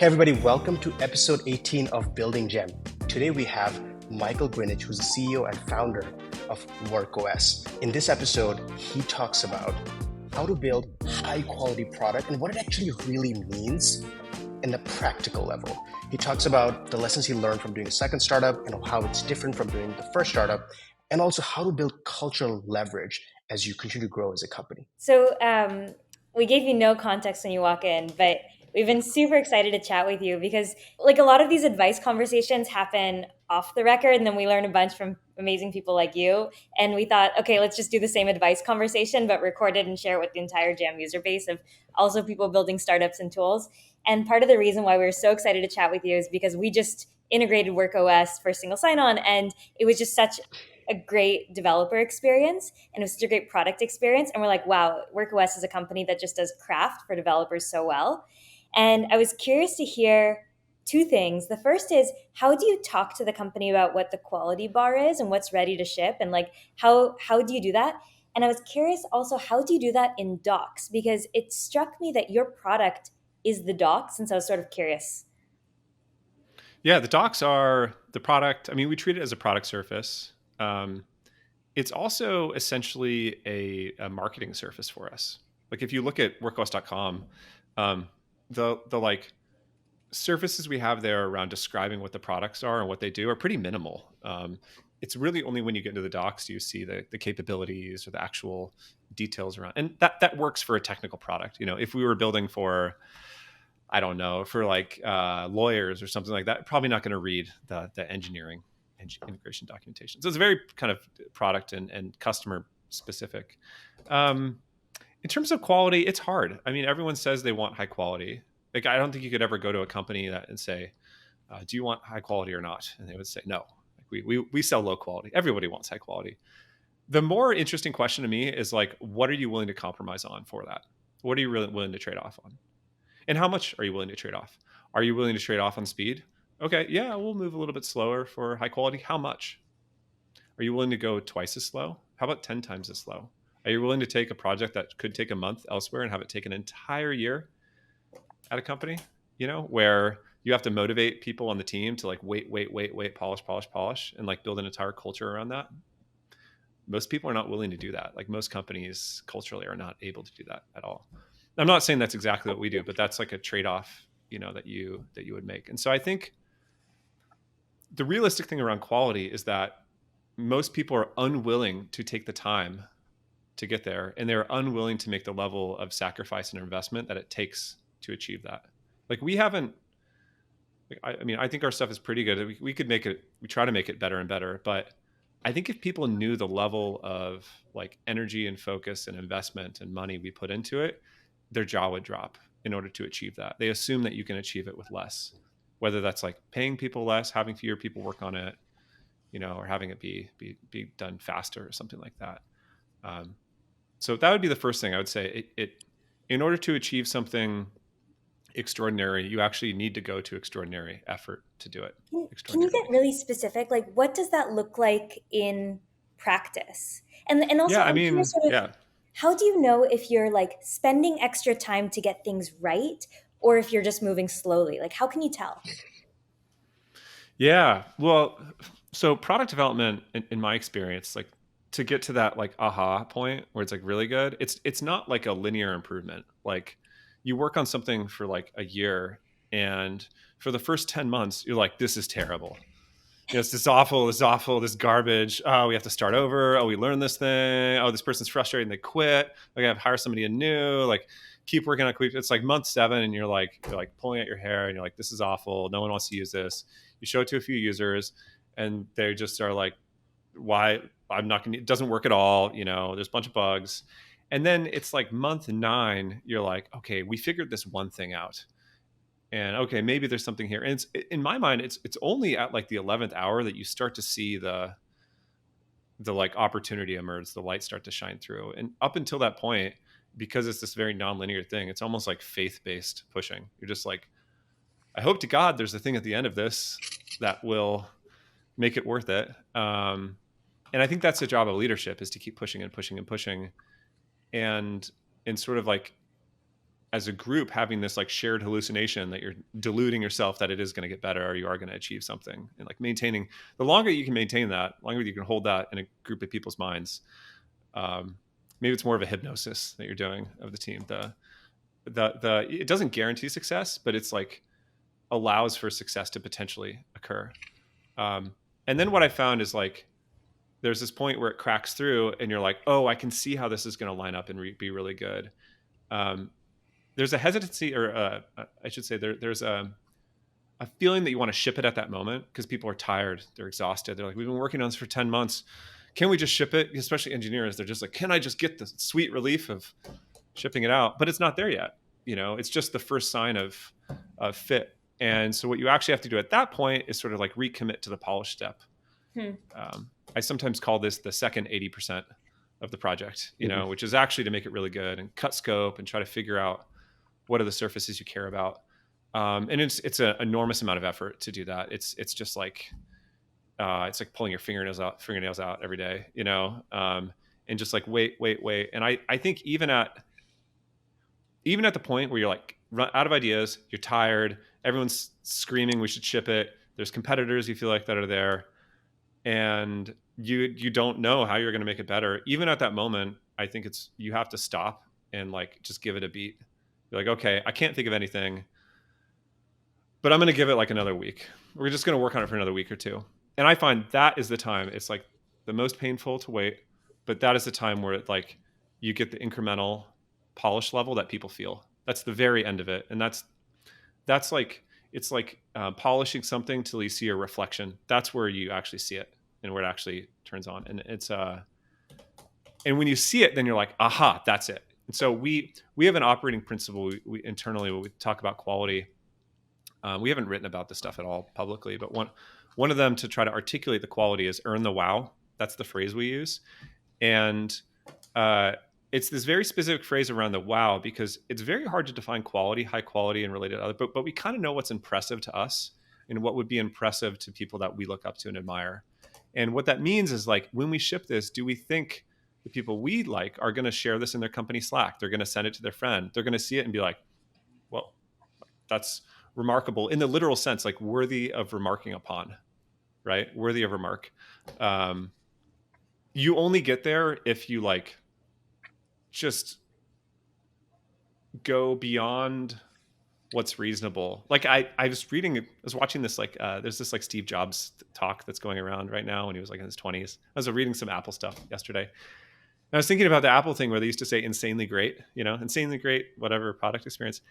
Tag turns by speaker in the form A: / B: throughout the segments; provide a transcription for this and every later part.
A: Hey everybody, welcome to episode 18 of Building Gem. Today we have Michael Grinich, who's the CEO and founder of WorkOS. In this episode, he talks about how to build high quality product and what it actually really means in the practical level. He talks about the lessons he learned from doing a second startup and how it's different from doing the first startup, and also how to build cultural leverage as you continue to grow as a company.
B: So we gave you no context when you walk in, but we've been super excited to chat with you because, like, a lot of these advice conversations happen off the record, and then we learn a bunch from amazing people like you. And we thought, okay, let's just do the same advice conversation, but record it and share it with the entire Jam user base of also people building startups and tools. And part of the reason why we were so excited to chat with you is because we just integrated WorkOS for single sign-on, and it was just such a great developer experience and it was such a great product experience. And we're like, wow, WorkOS is a company that just does craft for developers so well. And I was curious to hear two things. The first is, how do you talk to the company about what the quality bar is and what's ready to ship? And like, how do you do that? And I was curious also, how do you do that in docs? Because it struck me that your product is the docs. And so I was sort of curious.
C: Yeah, the docs are the product. I mean, we treat it as a product surface. It's also essentially a marketing surface for us. Like if you look at workos.com, the like surfaces we have there around describing what the products are and what they do are pretty minimal. It's really only when you get into the docs do you see the capabilities or the actual details around, and that works for a technical product. You know, if we were building for, I don't know, for like lawyers or something like that, probably not going to read the engineering integration documentation. So it's very kind of product and customer specific. In terms of quality, it's hard. I mean, everyone says they want high quality. Like, I don't think you could ever go to a company and say, do you want high quality or not? And they would say, no. Like we sell low quality. Everybody wants high quality. The more interesting question to me is like, what are you willing to compromise on for that? What are you really willing to trade off on? And how much are you willing to trade off? Are you willing to trade off on speed? Okay, yeah, we'll move a little bit slower for high quality. How much? Are you willing to go twice as slow? How about 10 times as slow? Are you willing to take a project that could take a month elsewhere and have it take an entire year at a company, you know, where you have to motivate people on the team to like wait, polish, and like build an entire culture around that? Most people are not willing to do that. Like most companies culturally are not able to do that at all. I'm not saying that's exactly what we do, but that's like a trade-off, you know, that you would make. And so I think the realistic thing around quality is that most people are unwilling to take the time to get there, and they're unwilling to make the level of sacrifice and investment that it takes to achieve that. Like we haven't, I mean, I think our stuff is pretty good. We could make it, we try to make it better and better, but I think if people knew the level of like energy and focus and investment and money we put into it, their jaw would drop in order to achieve that. They assume that you can achieve it with less, whether that's like paying people less, having fewer people work on it, you know, or having it be done faster or something like that. So that would be the first thing I would say. It in order to achieve something extraordinary, you actually need to go to extraordinary effort to do it
B: Can you get
C: extraordinarily.
B: really specific? Like, what does that look like in practice? And also,
C: Yeah, I
B: I'm curious,
C: mean,
B: sort of,
C: yeah.
B: how do you know if you're like spending extra time to get things right, or if you're just moving slowly? Like, how can you tell?
C: Yeah. Well, so product development, in my experience, like to get to that like aha point where it's like really good, it's not like a linear improvement. Like you work on something for like a year, and for the first 10 months, you're like, this is terrible. You know, it's this awful, this garbage. Oh, we have to start over. Oh, we learned this thing. Oh, this person's frustrated and they quit. Like I have to hire somebody new. Like keep working on it. It's like month 7, and you're like pulling at your hair, and you're like, this is awful. No one wants to use this. You show it to a few users, and they just are like, why? I'm not gonna. It doesn't work at all. You know, there's a bunch of bugs. And then it's like month 9. You're like, okay, we figured this one thing out, and okay, maybe there's something here. And it's, in my mind, it's only at like the 11th hour that you start to see the like opportunity emerge, the light start to shine through. And up until that point, because it's this very nonlinear thing, it's almost like faith-based pushing. You're just like, I hope to God there's a thing at the end of this that will make it worth it. And I think that's the job of leadership, is to keep pushing and pushing and pushing, and sort of like as a group having this like shared hallucination that you're deluding yourself that it is going to get better or you are going to achieve something, and like maintaining, the longer you can maintain that, the longer you can hold that in a group of people's minds. Maybe it's more of a hypnosis that you're doing of the team. The it doesn't guarantee success, but it's like allows for success to potentially occur. And then what I found is like there's this point where it cracks through and you're like, oh, I can see how this is going to line up and be really good. There's a hesitancy, or I should say there's a feeling that you want to ship it at that moment because people are tired, they're exhausted, they're like, we've been working on this for 10 months, can we just ship it? Especially engineers, they're just like, can I just get the sweet relief of shipping it out? But it's not there yet. It's just the first sign of fit. And so what you actually have to do at that point is sort of like recommit to the polish step. I sometimes call this the second 80% of the project, which is actually to make it really good and cut scope and try to figure out what are the surfaces you care about. And it's an enormous amount of effort to do that. It's just like, it's like pulling your fingernails out every day, and just like, wait. And I think even at the point where you're like run out of ideas, you're tired, everyone's screaming, we should ship it. There's competitors you feel like that are there, and you don't know how you're going to make it better. Even at that moment, I think you have to stop and like just give it a beat. You're like, okay, I can't think of anything, but I'm going to give it like another week. We're just going to work on it for another week or two. And I find that is the time. It's like the most painful to wait, but that is the time where it like you get the incremental polish level that people feel. That's the very end of it, and that's like it's like polishing something till you see a reflection. That's where you actually see it and where it actually turns on. And it's and when you see it, then you're like, aha, that's it. And so we have an operating principle we internally when we talk about quality. We haven't written about this stuff at all publicly, but one of them to try to articulate the quality is earn the wow. That's the phrase we use. And it's this very specific phrase around the wow, because it's very hard to define quality, high quality, and related to other, but we kind of know what's impressive to us and what would be impressive to people that we look up to and admire. And what that means is like, when we ship this, do we think the people we like are going to share this in their company Slack? They're going to send it to their friend. They're going to see it and be like, well, that's remarkable in the literal sense, like worthy of remarking upon, right? Worthy of remark. You only get there if you like just go beyond what's reasonable. Like I was watching this, like there's this like Steve Jobs talk that's going around right now when he was like in his 20s. I was reading some Apple stuff yesterday. And I was thinking about the Apple thing where they used to say insanely great, insanely great, whatever product experience.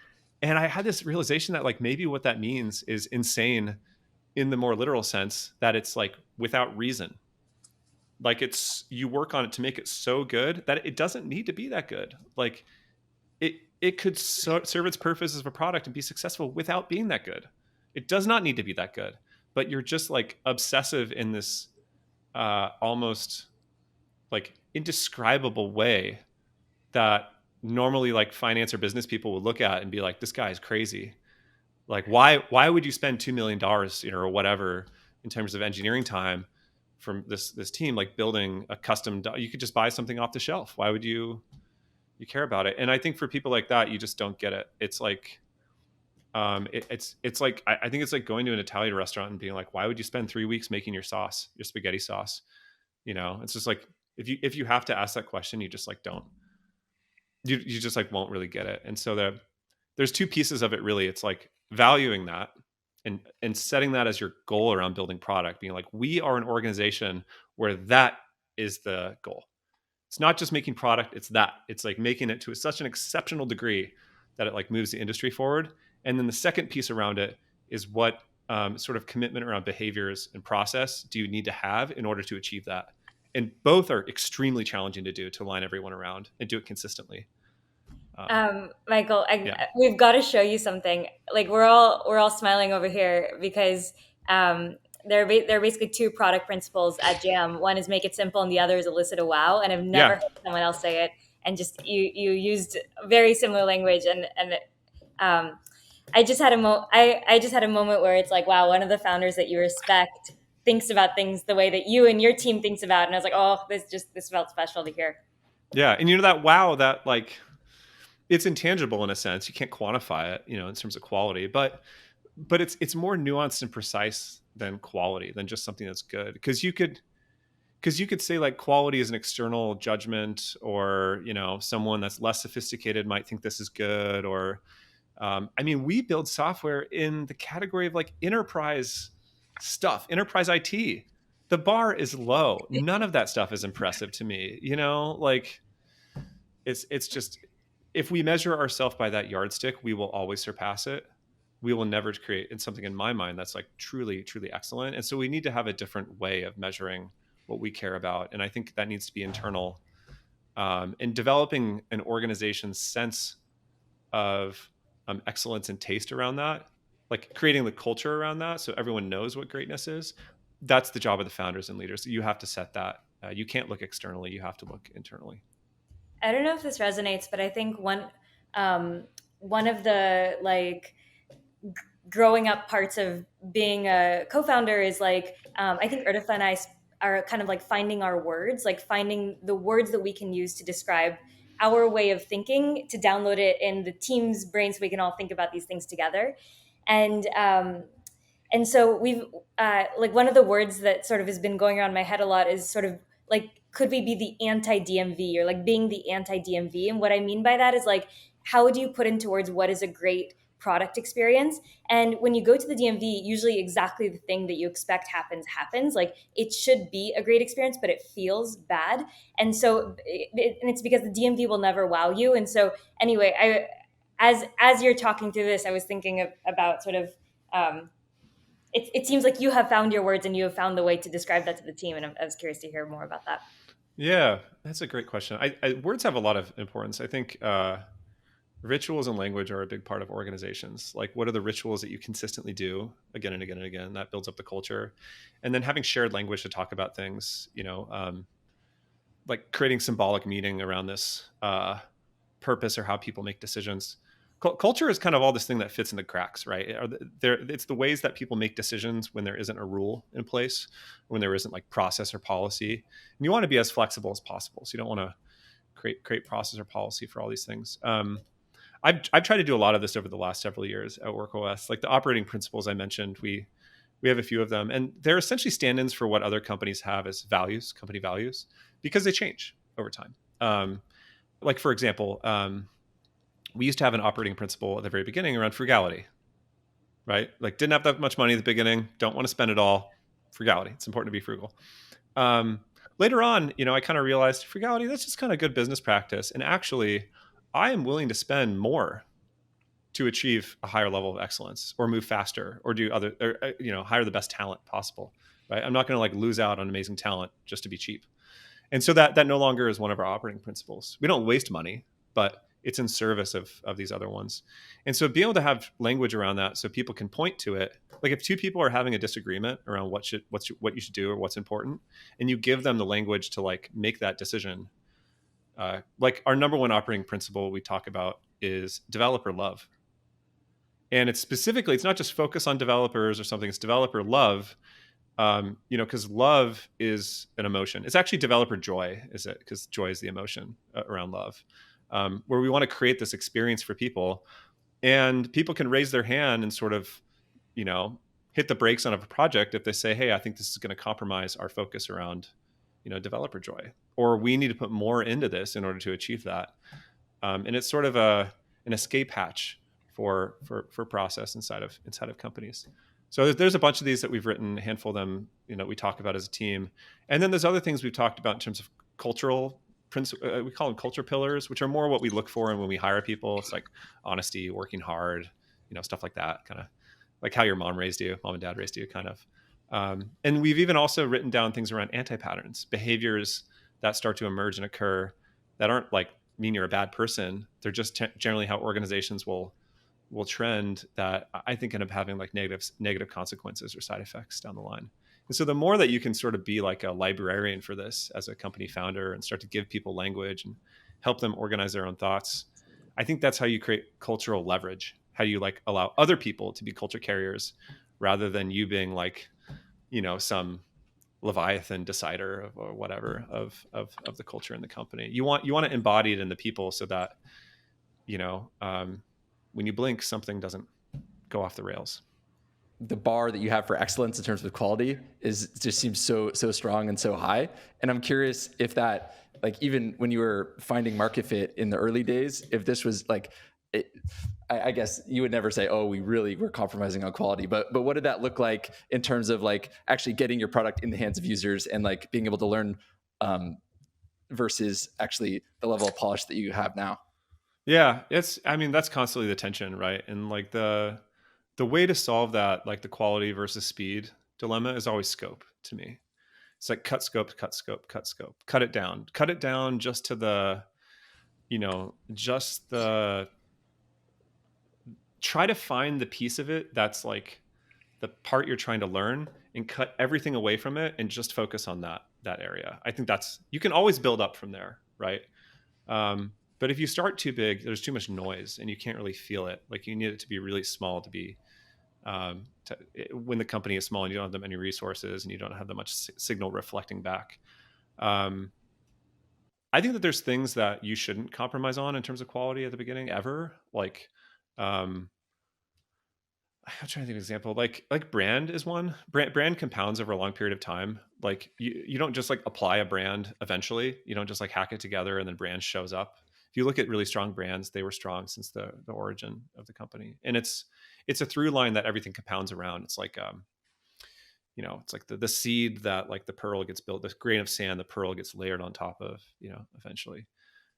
C: And I had this realization that like maybe what that means is insane in the more literal sense, that it's like without reason. Like you work on it to make it so good that it doesn't need to be that good. Like it could serve its purpose as a product and be successful without being that good. It does not need to be that good, but you're just like obsessive in this almost like indescribable way that normally like finance or business people would look at and be like, this guy is crazy. Like why would you spend $2 million, or whatever in terms of engineering time from this team, like building a custom, you could just buy something off the shelf. Why would you care about it? And I think for people like that, you just don't get it. It's like, it's like, I think it's like going to an Italian restaurant and being like, why would you spend 3 weeks making your sauce, your spaghetti sauce? It's just like, if you have to ask that question, you just like, you just like won't really get it. And so there's two pieces of it really. It's like valuing that and setting that as your goal around building product, being like, we are an organization where that is the goal. It's not just making product, it's like making it to such an exceptional degree that it like moves the industry forward. And then the second piece around it is what sort of commitment around behaviors and process do you need to have in order to achieve that? And both are extremely challenging to do, to align everyone around and do it consistently.
B: Michael, we've got to show you something. Like we're all smiling over here because there are basically two product principles at Jam. One is make it simple, and the other is elicit a wow. And I've never heard someone else say it. And just you used very similar language, and I just had a moment where it's like, wow, one of the founders that you respect thinks about things the way that you and your team thinks about. And I was like, oh, this felt special to hear.
C: Yeah, and that wow, that like it's intangible in a sense. You can't quantify it, in terms of quality, but it's more nuanced and precise than quality, than just something that's good. Because you could say like quality is an external judgment, or someone that's less sophisticated might think this is good, or I mean, we build software in the category of like enterprise stuff, enterprise IT. The bar is low. None of that stuff is impressive to me. Like it's just, if we measure ourselves by that yardstick, we will always surpass it. We will never create something, in my mind, that's like truly, truly excellent. And so we need to have a different way of measuring what we care about. And I think that needs to be internal, and developing an organization's sense of excellence and taste around that, like creating the culture around that so everyone knows what greatness is. That's the job of the founders and leaders. You have to set that. You can't look externally. You have to look internally.
B: I don't know if this resonates, but I think one of the like growing up parts of being a co-founder is like I think Erditha and I are kind of like finding our words, like finding the words that we can use to describe our way of thinking, to download it in the team's brain so we can all think about these things together. And so we've like one of the words that sort of has been going around my head a lot is sort of like, could we be the anti-DMV, or like being the anti-DMV? And what I mean by that is like, how do you put into words what is a great product experience? And when you go to the DMV, usually exactly the thing that you expect happens. Like, it should be a great experience, but it feels bad. And so and it's because the DMV will never wow you. And so anyway, as you're talking through this, I was thinking about sort of it seems like you have found your words and you have found the way to describe that to the team. And I was curious to hear more about that.
C: Yeah, that's a great question. Words have a lot of importance. I think rituals and language are a big part of organizations. Like, what are the rituals that you consistently do again and again and again? That builds up the culture. And then having shared language to talk about things, like creating symbolic meaning around this purpose or how people make decisions. Culture is kind of all this thing that fits in the cracks, right? It's the ways that people make decisions when there isn't a rule in place, when there isn't like process or policy. And you want to be as flexible as possible. So you don't want to create process or policy for all these things. I've tried to do a lot of this over the last several years at WorkOS. Like the operating principles I mentioned, we have a few of them, and they're essentially stand-ins for what other companies have as values, company values, because they change over time. Like for example, we used to have an operating principle at the very beginning around frugality, right? Like, didn't have that much money at the beginning, don't want to spend it all. Frugality. It's important to be frugal. Later on, I kind of realized frugality, that's just kind of good business practice. And actually, I am willing to spend more to achieve a higher level of excellence, or move faster, or do other, or, hire the best talent possible, right? I'm not going to like lose out on amazing talent just to be cheap. And so that no longer is one of our operating principles. We don't waste money, but it's in service of these other ones. And so being able to have language around that so people can point to it, like if two people are having a disagreement around what you should do or what's important, and you give them the language to like make that decision, like our number one operating principle we talk about is developer love. And it's specifically, it's not just focus on developers or something, it's developer love. Because love is an emotion. It's actually developer joy, is it? Because joy is the emotion around love. Where we want to create this experience for people, and people can raise their hand and sort of, hit the brakes on a project if they say, hey, I think this is going to compromise our focus around, developer joy, or we need to put more into this in order to achieve that. And it's sort of an escape hatch for process inside of companies. So there's a bunch of these that we've written, a handful of them, we talk about as a team. And then there's other things we've talked about in terms of cultural we call them culture pillars, which are more what we look for. And when we hire people, it's like honesty, working hard, stuff like that, kind of like how your mom and dad raised you, kind of. And we've even also written down things around anti-patterns, behaviors that start to emerge and occur that aren't like mean you're a bad person. They're just generally how organizations will trend, that I think end up having like negative consequences or side effects down the line. And so the more that you can sort of be like a librarian for this as a company founder and start to give people language and help them organize their own thoughts, I think that's how you create cultural leverage. How do you like allow other people to be culture carriers rather than you being like, some Leviathan decider or whatever of the culture in the company. You want to embody it in the people so that, when you blink, something doesn't go off the rails.
D: The bar that you have for excellence in terms of quality just seems so strong and so high. And I'm curious if that, like, even when you were finding market fit in the early days, if this was like, I guess you would never say, oh, we're compromising on quality, but what did that look like in terms of like actually getting your product in the hands of users and like being able to learn versus actually the level of polish that you have now?
C: Yeah, that's constantly the tension, right? And like the way to solve that, like the quality versus speed dilemma, is always scope to me. It's like cut scope, cut scope, cut scope, cut it down just to the, just the, try to find the piece of it that's like the part you're trying to learn, and cut everything away from it and just focus on that area. I think you can always build up from there, right? But if you start too big, there's too much noise and you can't really feel it. Like you need it to be really small to be, when the company is small and you don't have that many resources and you don't have that much signal reflecting back. I think that there's things that you shouldn't compromise on in terms of quality at the beginning ever. Like, I'm trying to think of an example. Like brand is one. Brand compounds over a long period of time. Like you don't just like apply a brand eventually. You don't just like hack it together and then brand shows up. If you look at really strong brands, they were strong since the origin of the company. And it's a through line that everything compounds around. It's like it's like the seed that like the pearl gets built, this grain of sand, the pearl gets layered on top of, eventually.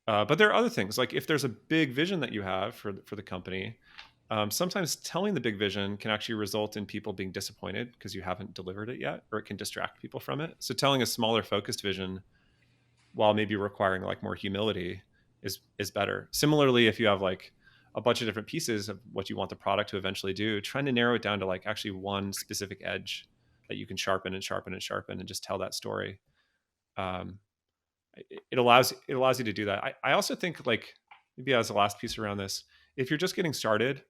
C: But there are other things, like if there's a big vision that you have for the company, sometimes telling the big vision can actually result in people being disappointed because you haven't delivered it yet, or it can distract people from it. So telling a smaller focused vision, while maybe requiring like more humility, is better. Similarly, if you have like a bunch of different pieces of what you want the product to eventually do, trying to narrow it down to like actually one specific edge that you can sharpen and sharpen and sharpen and just tell that story. It allows you to do that. I also think, like, maybe as the last piece around this, if you're just getting started,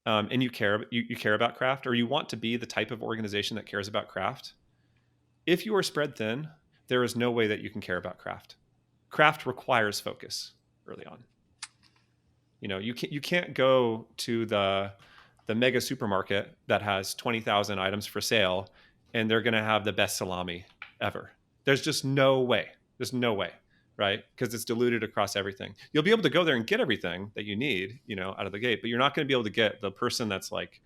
C: and you care about craft, or you want to be the type of organization that cares about craft, if you are spread thin, there is no way that you can care about craft. Craft requires focus early on. You can't go to the mega supermarket that has 20,000 items for sale and they're going to have the best salami ever. There's just no way. There's no way, right? Because it's diluted across everything. You'll be able to go there and get everything that you need, out of the gate, but you're not going to be able to get the person that's like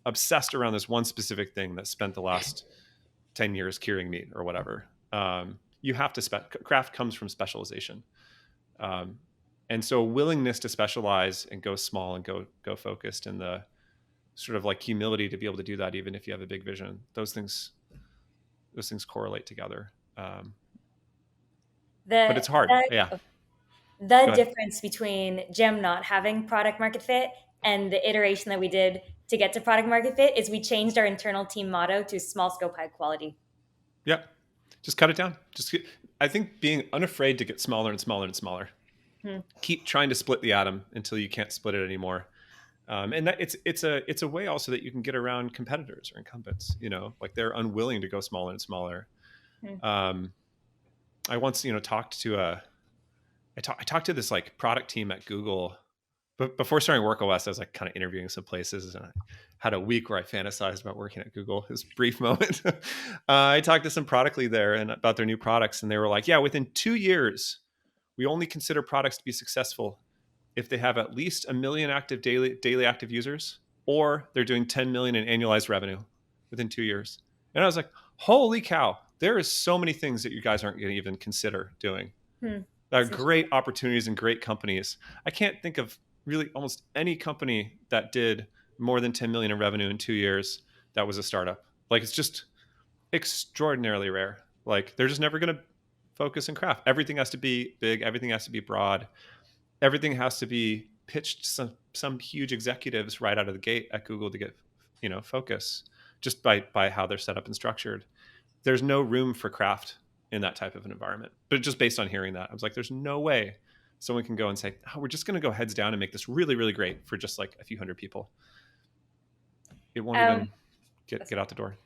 C: obsessed around this one specific thing that spent the last 10 years curing meat or whatever. You have to craft comes from specialization. And so willingness to specialize and go small and go focused, and the sort of like humility to be able to do that, even if you have a big vision, those things correlate together. But it's hard.
B: The difference between Gem not having product market fit and the iteration that we did to get to product market fit is we changed our internal team motto to small scope, high quality.
C: Yeah. Just cut it down. I think being unafraid to get smaller and smaller and smaller. Keep trying to split the atom until you can't split it anymore. And that it's a way also that you can get around competitors or incumbents, like they're unwilling to go smaller and smaller. I once, talked to I talked to this like product team at Google, but before starting WorkOS, I was like kind of interviewing some places, and I had a week where I fantasized about working at Google. This brief moment. I talked to some product lead there and about their new products, and they were like, yeah, within 2 years, we only consider products to be successful if they have at least 1 million active daily active users, or they're doing 10 million in annualized revenue within 2 years. And I was like, holy cow, there is so many things that you guys aren't going to even consider doing. There are great opportunities and great companies. I can't think of really almost any company that did more than 10 million in revenue in 2 years that was a startup. Like, it's just extraordinarily rare. Like, they're just never going to focus in craft. Everything has to be big. Everything has to be broad. Everything has to be pitched to some huge executives right out of the gate at Google to get, focus, just by how they're set up and structured. There's no room for craft in that type of an environment. But just based on hearing that, I was like, there's no way someone can go and say, oh, we're just going to go heads down and make this really, really great for just like a few hundred people. It won't even get out the door.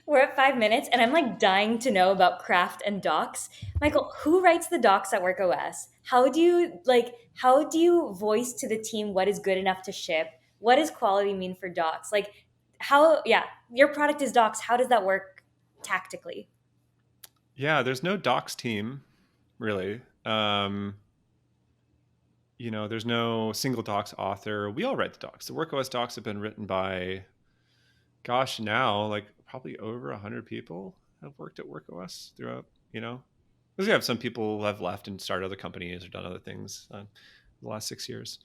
B: We're at 5 minutes, and I'm like dying to know about craft and docs. Michael, who writes the docs at WorkOS? How do you voice to the team what is good enough to ship? What does quality mean for docs? Like, how? Yeah, your product is docs. How does that work tactically?
C: Yeah, there's no docs team really. There's no single docs author. We all write the docs. The WorkOS docs have been written by, gosh, now like probably over 100 people have worked at WorkOS throughout, because we have some people who have left and started other companies or done other things the last 6 years.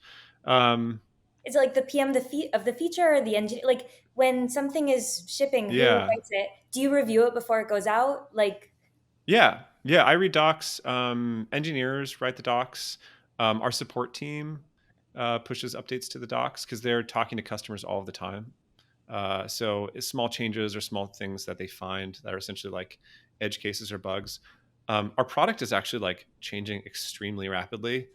B: Is it like the PM of the feature, or the engineer? Like when something is shipping, who
C: Yeah.
B: writes it? Do you review it before it goes out?
C: Yeah. I read docs. Engineers write the docs. Our support team pushes updates to the docs because they're talking to customers all the time. So small changes or small things that they find that are essentially like edge cases or bugs. Our product is actually like changing extremely rapidly.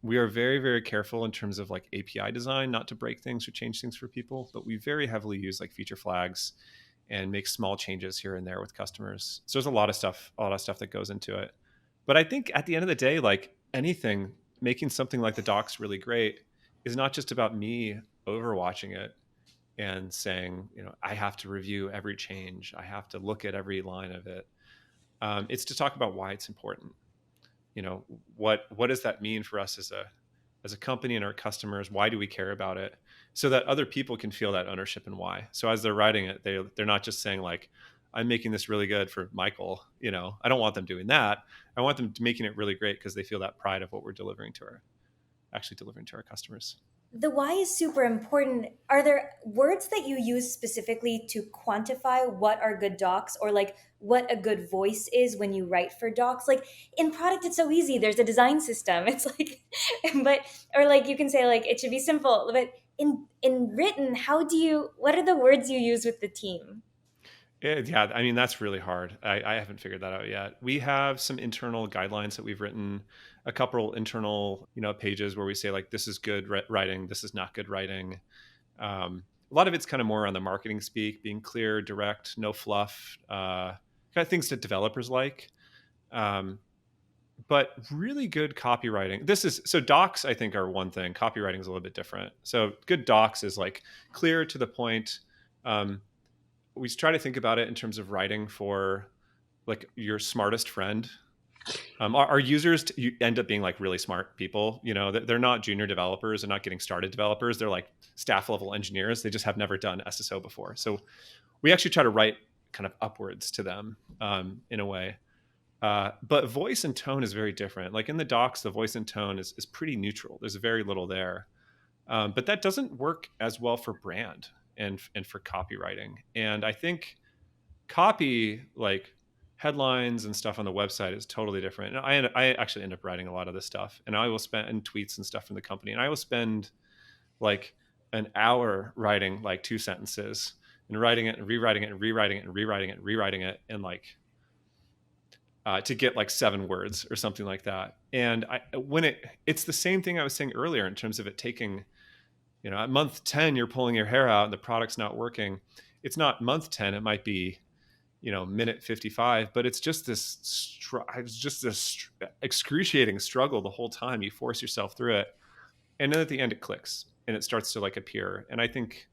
C: We are very, very careful in terms of like API design, not to break things or change things for people, but we very heavily use like feature flags and make small changes here and there with customers. So there's a lot of stuff that goes into it. But I think at the end of the day, like anything, making something like the docs really great is not just about me overwatching it and saying, I have to review every change. I have to look at every line of it. It's to talk about why it's important. What does that mean for us as a company and our customers? Why do we care about it? So that other people can feel that ownership and why. So as they're writing it, they're not just saying like, I'm making this really good for Michael. I don't want them doing that. I want them making it really great because they feel that pride of what we're delivering to our customers.
B: The why is super important. Are there words that you use specifically to quantify what are good docs, or like what a good voice is when you write for docs? Like in product, it's so easy. There's a design system. It's like, or like you can say like it should be simple. But in written, what are the words you use with the team?
C: Yeah, I mean, that's really hard. I haven't figured that out yet. We have some internal guidelines that we've written, a couple internal, pages where we say like, this is good writing, this is not good writing. A lot of it's kind of more on the marketing speak, being clear, direct, no fluff, kind of things that developers like. But really good copywriting. So docs, I think, are one thing. Copywriting is a little bit different. So good docs is like clear to the point. We try to think about it in terms of writing for like your smartest friend. Our users end up being like really smart people. They're not junior developers. They're not getting started developers. They're like staff level engineers. They just have never done SSO before. So we actually try to write kind of upwards to them in a way. But voice and tone is very different. Like in the docs, the voice and tone is pretty neutral. There's very little there. But that doesn't work as well for brand and for copywriting. And I think copy, like headlines and stuff on the website, is totally different. And I actually end up writing a lot of this stuff, and I will spend tweets and stuff from the company, and I will spend like an hour writing like 2 sentences and writing it and rewriting it and rewriting it and rewriting it and rewriting it, and like to get like 7 words or something like that. And it's the same thing I was saying earlier in terms of it taking, at month 10, you're pulling your hair out and the product's not working. It's not month 10. It might be, minute 55, but it's just this excruciating struggle the whole time. You force yourself through it. And then at the end it clicks and it starts to like appear. And I think,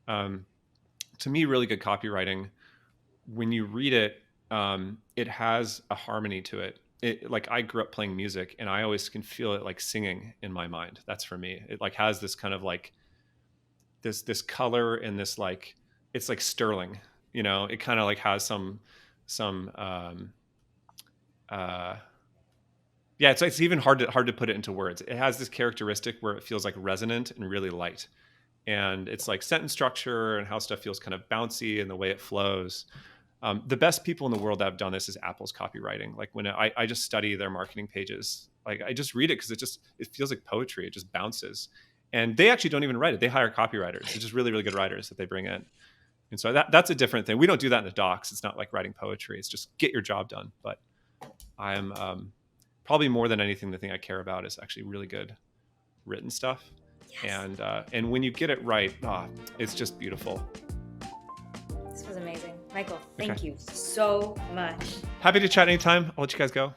C: to me, really good copywriting, when you read it, it has a harmony to it. Like I grew up playing music and I always can feel it like singing in my mind. That's for me. It like has this kind of like this color and this like, it's like sterling, it kind of like has some it's even hard to put it into words. It has this characteristic where it feels like resonant and really light. And it's like sentence structure and how stuff feels kind of bouncy and the way it flows. The best people in the world that have done this is Apple's copywriting. Like when I just study their marketing pages, like I just read it because it feels like poetry. It just bounces. And they actually don't even write it. They hire copywriters. They're just really, really good writers that they bring in. And so that's a different thing. We don't do that in the docs. It's not like writing poetry. It's just get your job done. But I'm probably more than anything, the thing I care about is actually really good written stuff. Yes. And when you get it right, it's just beautiful.
B: This was amazing. Michael, thank you so much.
C: Happy to chat anytime. I'll let you guys go.